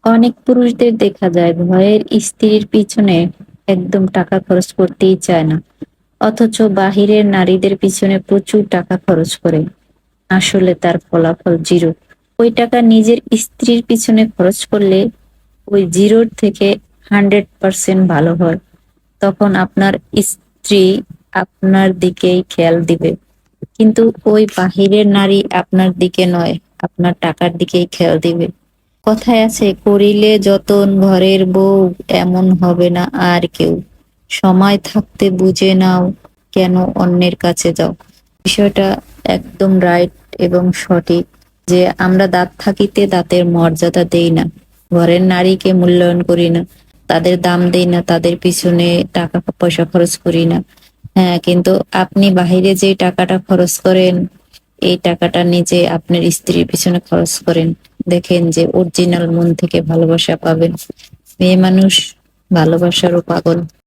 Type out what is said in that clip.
অনেক পুরুষদের দেখা যায় ভয়ের স্ত্রীর পিছনে একদম টাকা খরচ করতেই চায় না, অথচ বাহিরের নারীদের পিছনে প্রচুর টাকা খরচ করে। আসলে তার ফলাফল জিরো। ওই টাকা নিজের স্ত্রীর পিছনে খরচ করলে ওই জিরোর থেকে 100% ভালো হয়। তখন আপনার স্ত্রী আপনার দিকেই খেয়াল দিবে, কিন্তু ওই বাহিরের নারী আপনার দিকে নয়, আপনার টাকার দিকেই খেয়াল দিবে। কথায় আছে, করিলে যতন ঘরের বউ, এমন হবে না আর কেউ। সময় থাকতে বুঝে নাও, কেন অন্যের কাছে যাও। বিষয়টা একদম রাইট এবং সঠিক, যে আমরা দাঁত থাকিতে দাঁতের মর্যাদা দেই না, ঘরের নারীকে মূল্যায়ন করি না, তাদের দাম দেই না, তাদের পিছনে টাকা পয়সা খরচ করি না। হ্যাঁ, কিন্তু আপনি বাহিরে যে টাকাটা খরচ করেন, এই টাকাটা নিজে আপনার স্ত্রীর পিছনে খরচ করেন, দেখেন যে অরিজিনাল মন থেকে ভালোবাসা পাবেন। মেয়ে মানুষ ভালোবাসারও পাগল।